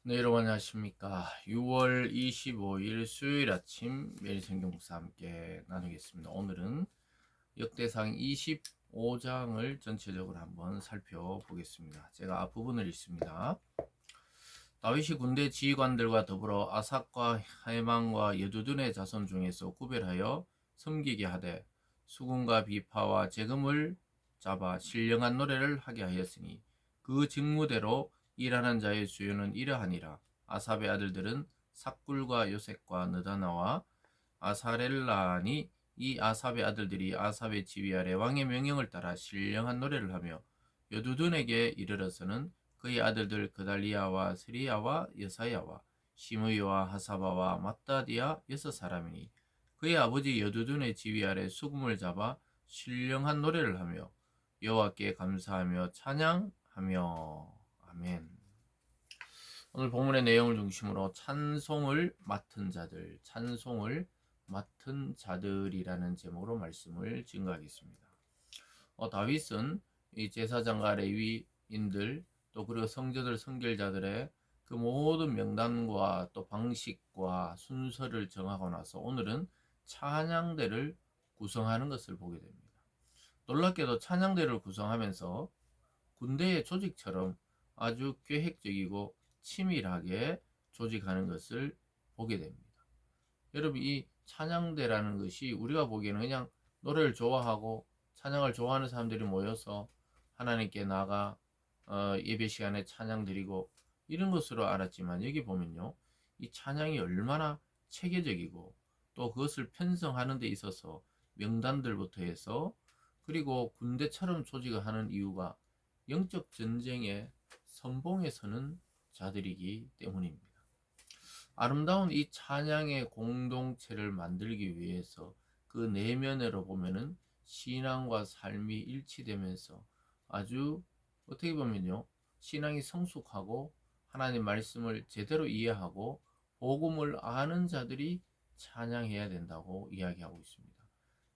네, 여러분 안녕하십니까. 6월 25일 수요일 아침 매일 성경 묵상 함께 나누겠습니다. 오늘은 역대상 25장을 전체적으로 한번 살펴보겠습니다. 제가 앞부분을 읽습니다. 다윗이 군대 지휘관들과 더불어 아삭과 헤만과 여두둔의 자손 중에서 구별하여 섬기게 하되 수군과 비파와 재금을 잡아 신령한 노래를 하게 하였으니 그 직무대로 일하는 자의 수요는 이러하니라. 아삽의 아들들은 삭굴과 요셉과 느다나와 아사렐라니 이 아삽의 아들들이 아삽의 지휘 아래 왕의 명령을 따라 신령한 노래를 하며 여두둔에게 이르러서는 그의 아들들 그달리야와 스리야와 여사야와 시므이와 하사바와 마따디아 6사람이니 그의 아버지 여두둔의 지휘 아래 수금을 잡아 신령한 노래를 하며 여호와께 감사하며 찬양하며. 아멘. 오늘 본문의 내용을 중심으로 찬송을 맡은 자들이라는 제목으로 말씀을 증거하겠습니다. 다윗은 이 제사장과 레위인들 또 그리고 성전들 선결자들의 그 모든 명단과 또 방식과 순서를 정하고 나서 오늘은 찬양대를 구성하는 것을 보게 됩니다. 놀랍게도 찬양대를 구성하면서 군대의 조직처럼 아주 계획적이고 치밀하게 조직하는 것을 보게 됩니다. 여러분, 이 찬양대라는 것이 우리가 보기에는 그냥 노래를 좋아하고 찬양을 좋아하는 사람들이 모여서 하나님께 나가 예배 시간에 찬양 드리고 이런 것으로 알았지만, 여기 보면요, 이 찬양이 얼마나 체계적이고 또 그것을 편성하는 데 있어서 명단들부터 해서 그리고 군대처럼 조직을 하는 이유가 영적 전쟁의 선봉에 서는 자들이기 때문입니다. 아름다운 이 찬양의 공동체를 만들기 위해서 그 내면으로 보면은 신앙과 삶이 일치되면서 아주 어떻게 보면요, 신앙이 성숙하고 하나님 말씀을 제대로 이해하고 복음을 아는 자들이 찬양해야 된다고 이야기하고 있습니다.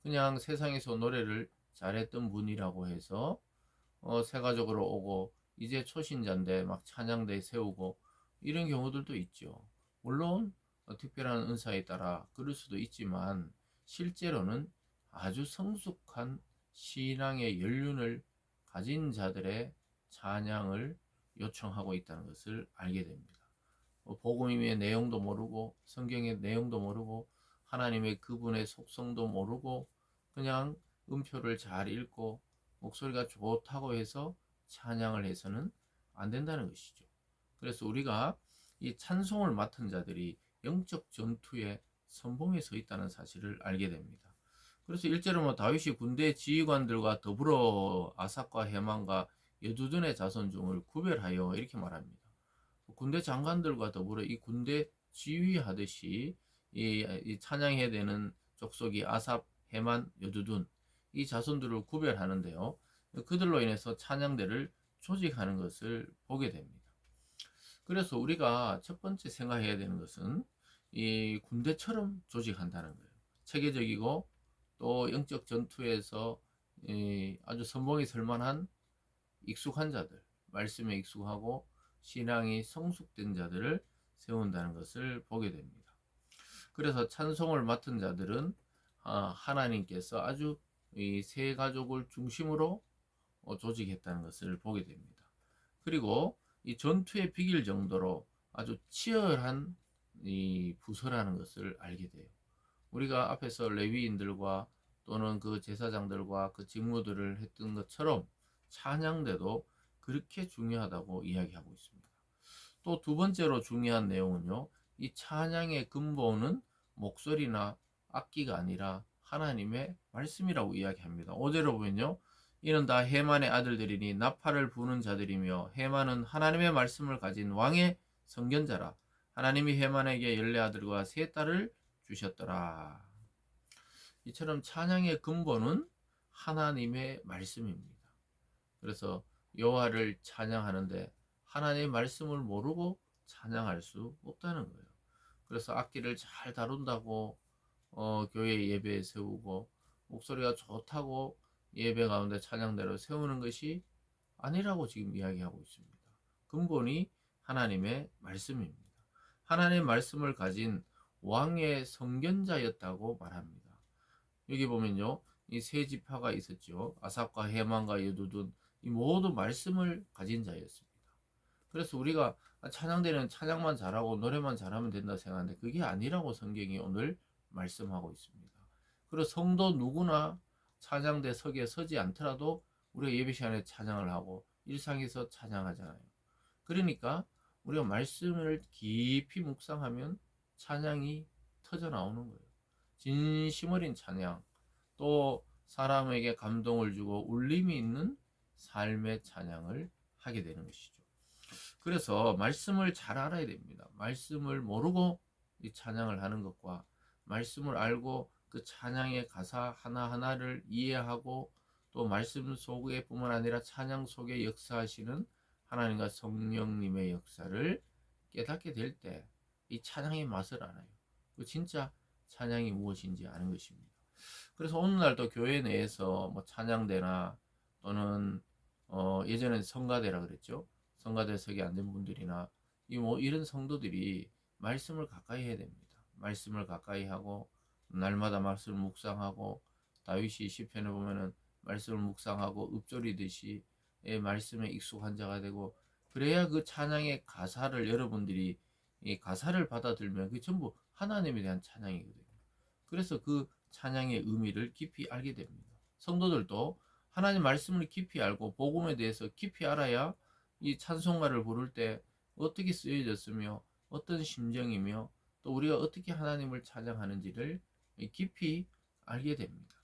그냥 세상에서 노래를 잘했던 분이라고 해서 세가족으로 오고 이제 초신자인데 막 찬양대 세우고 이런 경우들도 있죠. 물론 특별한 은사에 따라 그럴 수도 있지만 실제로는 아주 성숙한 신앙의 연륜을 가진 자들의 찬양을 요청하고 있다는 것을 알게 됩니다. 복음의 내용도 모르고 성경의 내용도 모르고 하나님의 그분의 속성도 모르고 그냥 음표를 잘 읽고 목소리가 좋다고 해서 찬양을 해서는 안 된다는 것이죠. 그래서 우리가 이 찬송을 맡은 자들이 영적 전투의 선봉에 서 있다는 사실을 알게 됩니다. 그래서 일제로 다윗이 군대 지휘관들과 더불어 아삭과 헤만과 여두둔의 자손 중을 구별하여 이렇게 말합니다. 군대 장관들과 더불어 이 군대 지휘하듯이 이 찬양해야 되는 족속이 아삽, 헤만, 여두둔 이 자손들을 구별하는데요. 그들로 인해서 찬양대를 조직하는 것을 보게 됩니다. 그래서 우리가 첫 번째 생각해야 되는 것은 이 군대처럼 조직한다는 거예요. 체계적이고 또 영적 전투에서 아주 선봉이 설만한 익숙한 자들, 말씀에 익숙하고 신앙이 성숙된 자들을 세운다는 것을 보게 됩니다. 그래서 찬송을 맡은 자들은 하나님께서 아주 이 세 가족을 중심으로 조직했다는 것을 보게 됩니다. 그리고 이 전투에 비길 정도로 아주 치열한 이 부서라는 것을 알게 돼요. 우리가 앞에서 레위인들과 또는 그 제사장들과 그 직무들을 했던 것처럼 찬양대도 그렇게 중요하다고 이야기하고 있습니다. 또 두 번째로 중요한 내용은요, 이 찬양의 근본은 목소리나 악기가 아니라 하나님의 말씀이라고 이야기합니다. 5절로 보면요, 이는 다 헤만의 아들들이니 나팔을 부는 자들이며 헤만은 하나님의 말씀을 가진 왕의 선견자라. 하나님이 헤만에게 14아들과 3딸을 주셨더라. 이처럼 찬양의 근본은 하나님의 말씀입니다. 그래서 여호와를 찬양하는데 하나님의 말씀을 모르고 찬양할 수 없다는 거예요. 그래서 악기를 잘 다룬다고 교회 예배에 세우고 목소리가 좋다고 예배 가운데 찬양대로 세우는 것이 아니라고 지금 이야기하고 있습니다. 근본이 하나님의 말씀입니다. 하나님의 말씀을 가진 왕의 선견자였다고 말합니다. 여기 보면요, 이 세 지파가 있었죠. 아삽과 헤만과 여두둔, 이 모두 말씀을 가진 자였습니다. 그래서 우리가 찬양대는 찬양만 잘하고 노래만 잘하면 된다 생각하는데 그게 아니라고 성경이 오늘 말씀하고 있습니다. 그리고 성도 누구나 찬양대 석에 서지 않더라도 우리가 예배 시간에 찬양을 하고 일상에서 찬양하잖아요. 그러니까 우리가 말씀을 깊이 묵상하면 찬양이 터져 나오는 거예요. 진심 어린 찬양, 또 사람에게 감동을 주고 울림이 있는 삶의 찬양을 하게 되는 것이죠. 그래서 말씀을 잘 알아야 됩니다. 말씀을 모르고 이 찬양을 하는 것과 말씀을 알고 그 찬양의 가사 하나하나를 이해하고 또 말씀 속에 뿐만 아니라 찬양 속에 역사하시는 하나님과 성령님의 역사를 깨닫게 될 때 이 찬양의 맛을 알아요. 그 진짜 찬양이 무엇인지 아는 것입니다. 그래서 오늘날도 교회 내에서 뭐 찬양대나 또는 예전엔 성가대라 그랬죠. 성가대석이 안 된 분들이나 이런 성도들이 말씀을 가까이 해야 됩니다. 말씀을 가까이 하고 날마다 말씀을 묵상하고 다윗이 시편에 보면은 말씀을 묵상하고 읊조리듯이 말씀에 익숙한 자가 되고 그래야 그 찬양의 가사를 여러분들이 이 가사를 받아들면 그게 전부 하나님에 대한 찬양이거든요. 그래서 그 찬양의 의미를 깊이 알게 됩니다. 성도들도 하나님 말씀을 깊이 알고 복음에 대해서 깊이 알아야 이 찬송가를 부를 때 어떻게 쓰여졌으며 어떤 심정이며 또 우리가 어떻게 하나님을 찬양하는지를 깊이 알게 됩니다.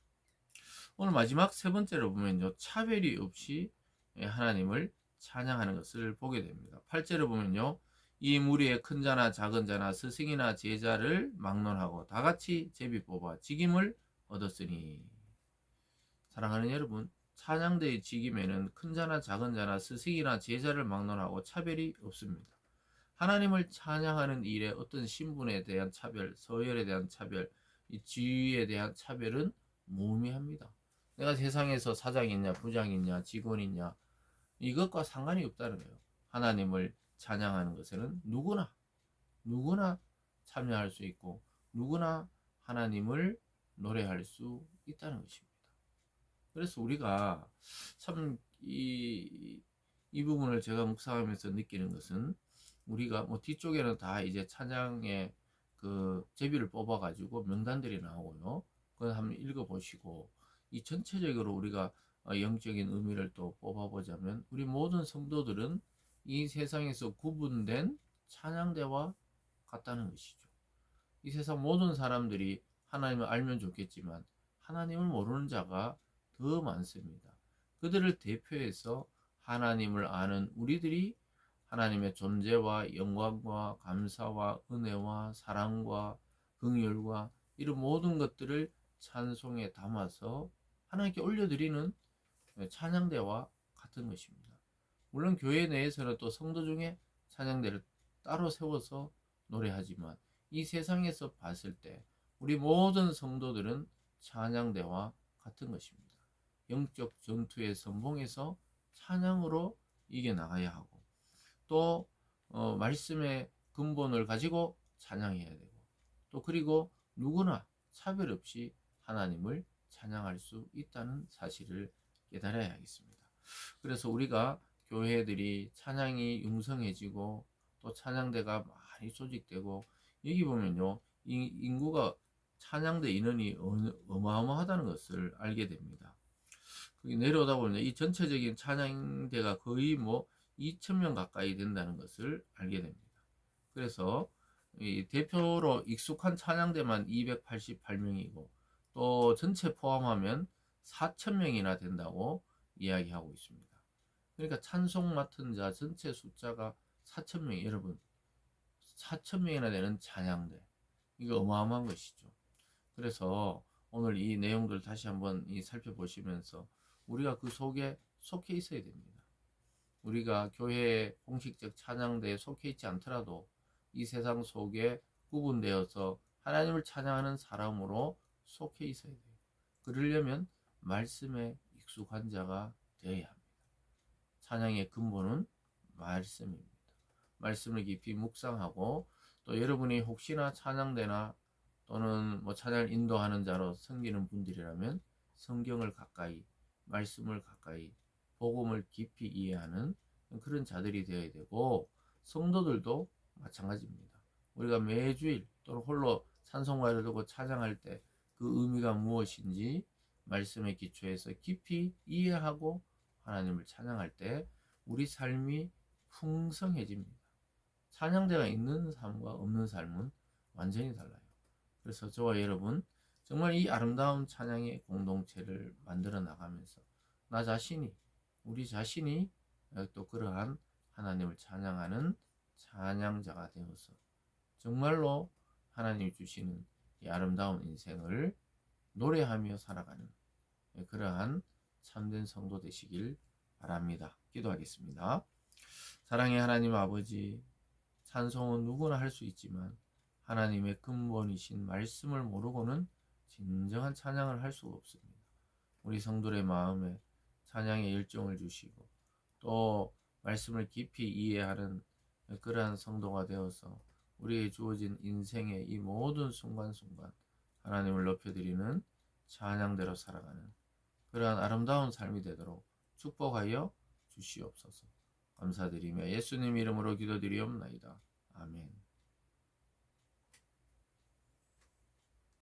오늘 마지막 세 번째로 보면요, 차별이 없이 하나님을 찬양하는 것을 보게 됩니다. 8절을 보면요, 이 무리의 큰 자나 작은 자나 스승이나 제자를 막론하고 다 같이 제비 뽑아 직임을 얻었으니. 사랑하는 여러분, 찬양대의 직임에는 큰 자나 작은 자나 스승이나 제자를 막론하고 차별이 없습니다. 하나님을 찬양하는 일에 어떤 신분에 대한 차별, 서열에 대한 차별, 이 지위에 대한 차별은 무의미합니다. 내가 세상에서 사장이냐 부장이냐 직원이냐 이것과 상관이 없다는 거예요. 하나님을 찬양하는 것에는 누구나 참여할 수 있고 누구나 하나님을 노래할 수 있다는 것입니다. 그래서 우리가 참 이 부분을 제가 묵상하면서 느끼는 것은 우리가 뭐 뒤쪽에는 다 이제 찬양의 그 제비를 뽑아가지고 명단들이 나오고요. 그걸 한번 읽어보시고 이 전체적으로 우리가 영적인 의미를 또 뽑아보자면 우리 모든 성도들은 이 세상에서 구분된 찬양대와 같다는 것이죠. 이 세상 모든 사람들이 하나님을 알면 좋겠지만 하나님을 모르는 자가 더 많습니다. 그들을 대표해서 하나님을 아는 우리들이 하나님의 존재와 영광과 감사와 은혜와 사랑과 긍휼과 이런 모든 것들을 찬송에 담아서 하나님께 올려드리는 찬양대와 같은 것입니다. 물론 교회 내에서는 또 성도 중에 찬양대를 따로 세워서 노래하지만 이 세상에서 봤을 때 우리 모든 성도들은 찬양대와 같은 것입니다. 영적 전투의 선봉에서 찬양으로 이겨나가야 하고 또 말씀의 근본을 가지고 찬양해야 되고 또 그리고 누구나 차별 없이 하나님을 찬양할 수 있다는 사실을 깨달아야 하겠습니다. 그래서 우리가 교회들이 찬양이 융성해지고 또 찬양대가 많이 조직되고 여기 보면요 인구가 찬양대 인원이 어마어마하다는 것을 알게 됩니다. 거기 내려오다 보면 이 전체적인 찬양대가 거의 뭐 2,000명 가까이 된다는 것을 알게 됩니다. 그래서 이 대표로 익숙한 찬양대만 288명이고 또 전체 포함하면 4,000명이나 된다고 이야기하고 있습니다. 그러니까 찬송 맡은 자 전체 숫자가 4,000명이 여러분 4,000명이나 되는 찬양대 이거 어마어마한 것이죠. 그래서 오늘 이 내용들 다시 한번 살펴보시면서 우리가 그 속에 속해 있어야 됩니다. 우리가 교회의 공식적 찬양대에 속해 있지 않더라도 이 세상 속에 구분되어서 하나님을 찬양하는 사람으로 속해 있어야 돼요. 그러려면 말씀에 익숙한 자가 되어야 합니다. 찬양의 근본은 말씀입니다. 말씀을 깊이 묵상하고 또 여러분이 혹시나 찬양대나 또는 뭐 찬양을 인도하는 자로 섬기는 분들이라면 성경을 가까이, 말씀을 가까이, 복음을 깊이 이해하는 그런 자들이 되어야 되고, 성도들도 마찬가지입니다. 우리가 매주일 또는 홀로 찬송가를 두고 찬양할 때 그 의미가 무엇인지 말씀에 기초해서 깊이 이해하고 하나님을 찬양할 때 우리 삶이 풍성해집니다. 찬양대가 있는 삶과 없는 삶은 완전히 달라요. 그래서 저와 여러분 정말 이 아름다운 찬양의 공동체를 만들어 나가면서 나 자신이, 우리 자신이 또 그러한 하나님을 찬양하는 찬양자가 되어서 정말로 하나님이 주시는 이 아름다운 인생을 노래하며 살아가는 그러한 참된 성도 되시길 바랍니다. 기도하겠습니다. 사랑의 하나님 아버지, 찬송은 누구나 할 수 있지만 하나님의 근본이신 말씀을 모르고는 진정한 찬양을 할 수가 없습니다. 우리 성도의 마음에 찬양의 열정을 주시고 또 말씀을 깊이 이해하는 그러한 성도가 되어서 우리에게 주어진 인생의 이 모든 순간순간 하나님을 높여드리는 찬양대로 살아가는 그러한 아름다운 삶이 되도록 축복하여 주시옵소서. 감사드리며 예수님 이름으로 기도드리옵나이다. 아멘.